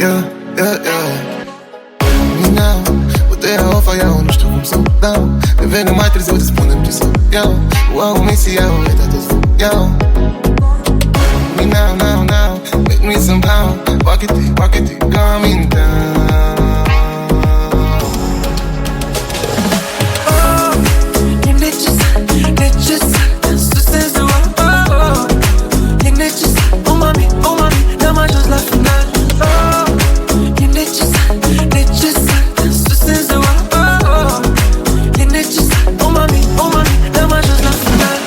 yeah, yeah, yeah. Me now, puterea o fac eu, nu știu cum să o dau. Devine mai târziu, te spunem ce să iau. Wow, misia, uita tot să iau. Me now, now, now, make me somehow. Walk it, coming down. Oh, e necesar, să senzi de wow. E necesar, oh mami, n-am ajuns la final. Oh, e necesar, să senzi de wow. E necesar, oh mami, n-am ajuns la final.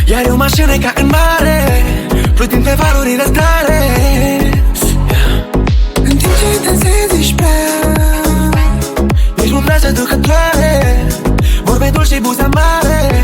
Iar eu mașină ca în mare, plutind pe valurile tare. În timp ce dansezi ești prea, ești un braț seducătoare, vorbe dulci și buza mare.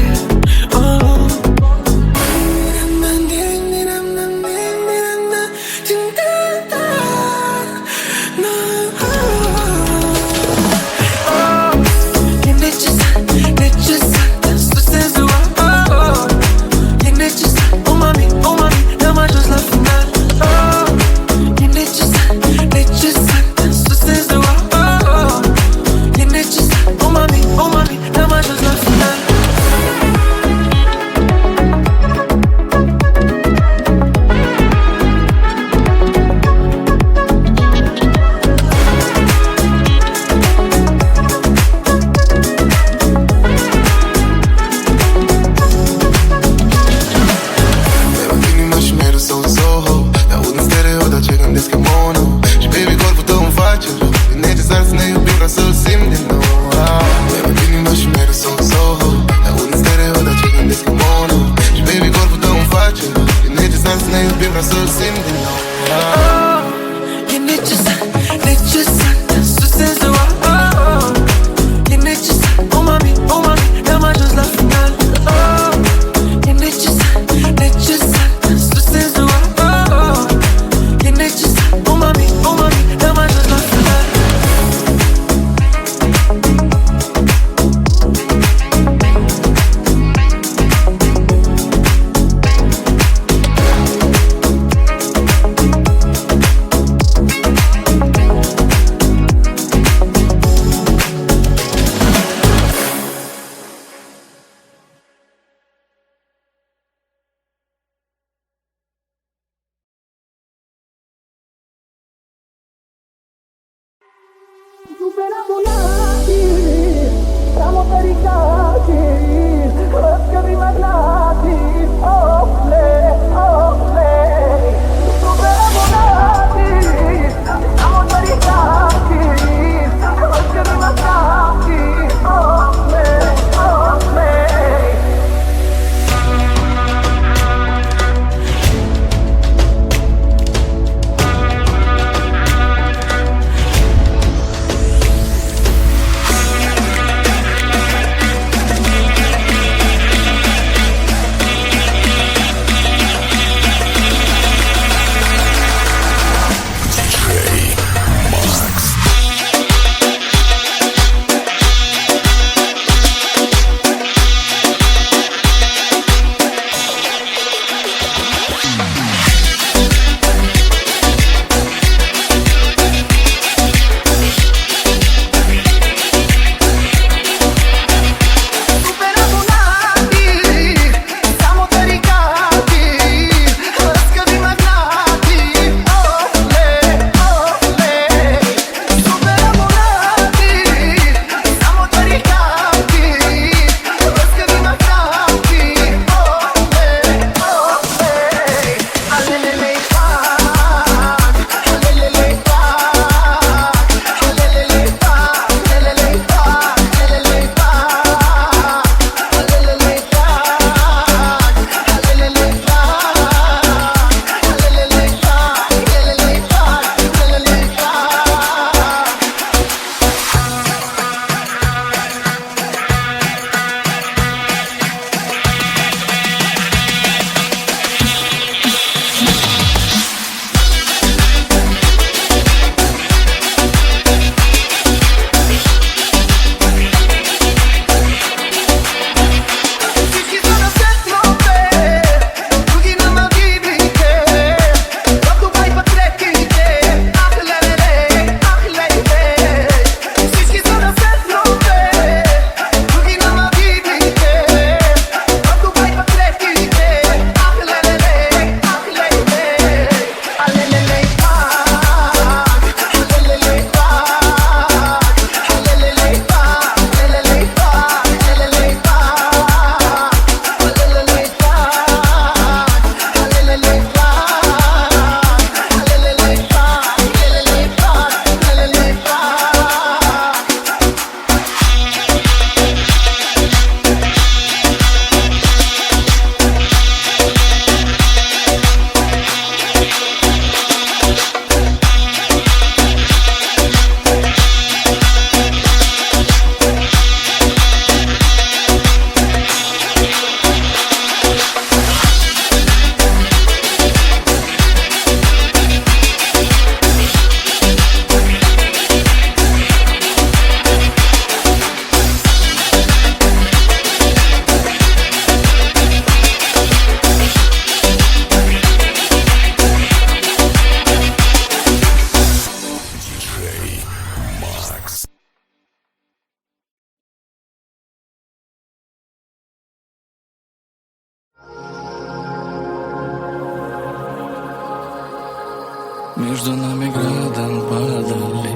между нами градом падали,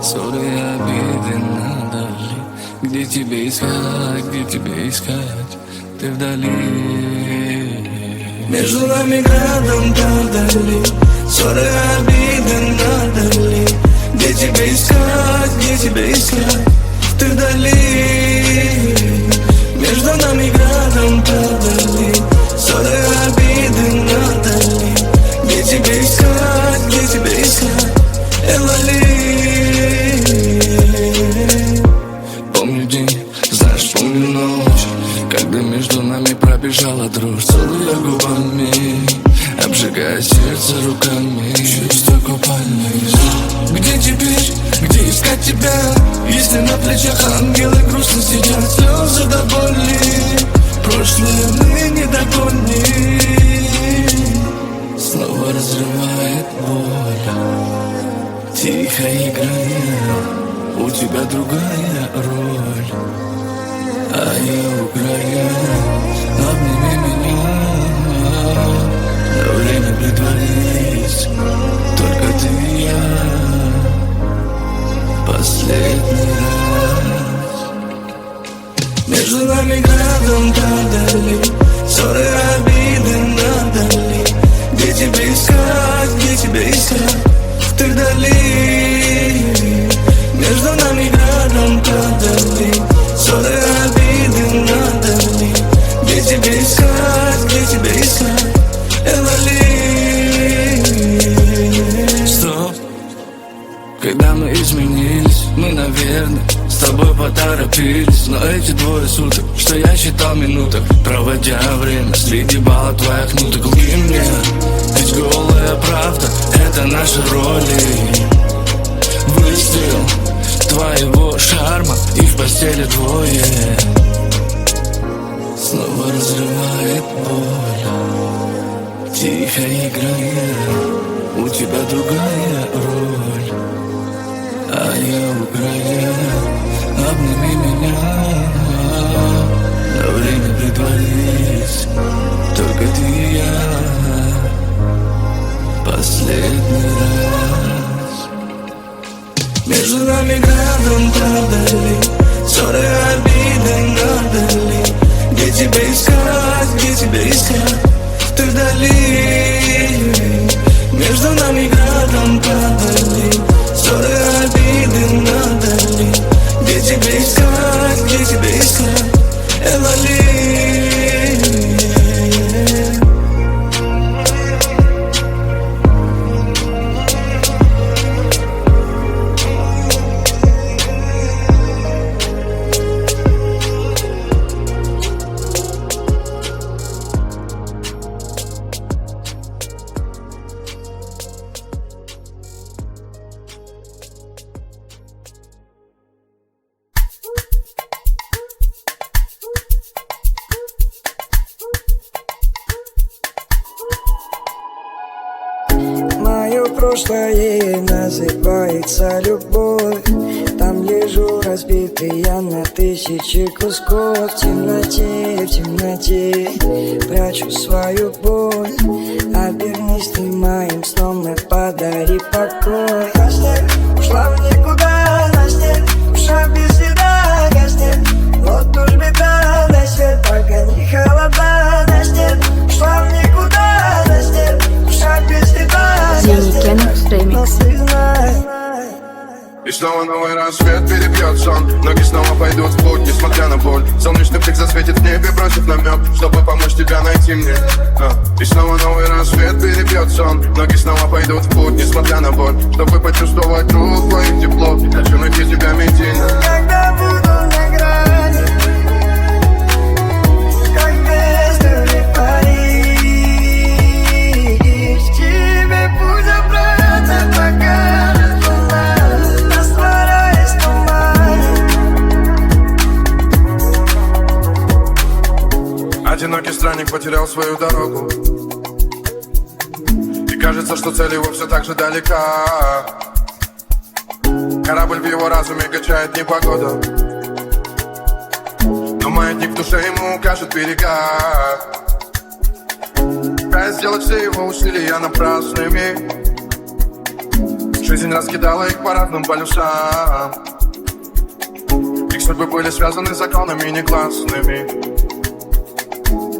ссоры и обиды надали. Где тебе искать, где тебе искать, ты вдали. Между нами градом падали, ссоры и обиды надали. Где тебя искать, ты вдали. Между нами градом падали, ссоры и обиды надали. Где тебя искать, Элали. Помню день, знаешь, помню ночь, когда между нами пробежала дрожь. Целуя губами, обжигая сердце руками, чувство купальный. Где теперь, где искать тебя, если на плечах ангелы грустно сидят? Слезы до боли, прошлое мы не догоним. Снова разрывает боль, тихо играя, у тебя другая роль, а я у края. Обними меня, на время притворись, только ты и я, последний раз. Между нами градом падали, ссоры и обиды надали. Где тебя искать, ты вдали. Между нами градом падали, ссоры и обиды надали. Где тебя искать, Элали. Стоп, когда мы изменились, мы, наверное, с тобой поторопились. Но эти двое суток, что я считал минуток, проводя время среди балла твоих нуток. Лги мне, ведь голая правда — это наши роли. Выстрел твоего шарма, и в постели двое. Снова разрывает боль, тихо играя, у тебя другая роль, а я у края. Обними меня, на время притворись, только ты и я, последний раз. Между нами градом падали, ссоры и обиды надали. Где тебя искать, ты вдали. Между нами градом падали, ссоры и обиды надали. Где тебя искать, Элали. Прошлое называется любовь. Там лежу разбитый я на тысячи кусков. В темноте прячу свою боль. Обернись ты моим сном и подари покой. Настя ушла в никуда, Настя ушла без следа. Настя, вот уж беда, дай свет, пока не холода. Настя ушла в никуда, Настя ушла без следа. И снова новый рассвет перебьет сон. Ноги снова пойдут в путь, несмотря на боль. Солнечный блик засветит в небе, бросив намек, чтобы помочь тебя найти мне. И снова новый рассвет перебьет сон. Ноги снова пойдут в путь, несмотря на боль, чтобы почувствовать рук твоих тепло. Хочу найти тебя медийно. Когда буду на грани, как бездумный Париж, тебе путь обратно покажет луна, растворяясь в тумане. Одинокий странник потерял свою дорогу, и кажется, что цель его все так же далека. Корабль в его разуме качает непогода, но маятник в душе ему укажет берега. Пытаясь сделать все его усилия напрасными, Жизнь раскидала их по разным полюсам. Их судьбы были связаны законами негласными.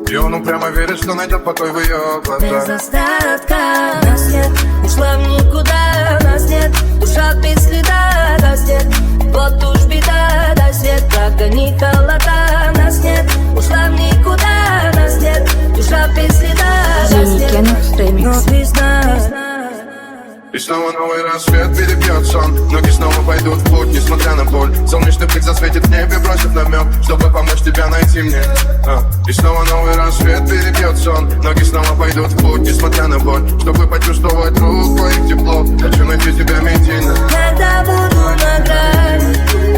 И он упрямо верит, что найдет покой в ее Без глазах. остатка нас нет, ушла в никуда, нас нет. Душа без следа, нас нет. Вот уж беда, да свет прогони холода, нас нет. Ушла в никуда, нас нет. Душа без следа, нас нет. Но без нас. И снова новый рассвет перебьет сон. Ноги снова пойдут в путь, несмотря на боль. Солнечный блик засветит в небе, бросит намек, чтобы помочь тебя найти мне. И снова новый рассвет перебьет сон. Ноги снова пойдут в путь, несмотря на боль, чтобы почувствовать рук твоих тепло. Хочу найти тебя медийно. Когда буду на грани,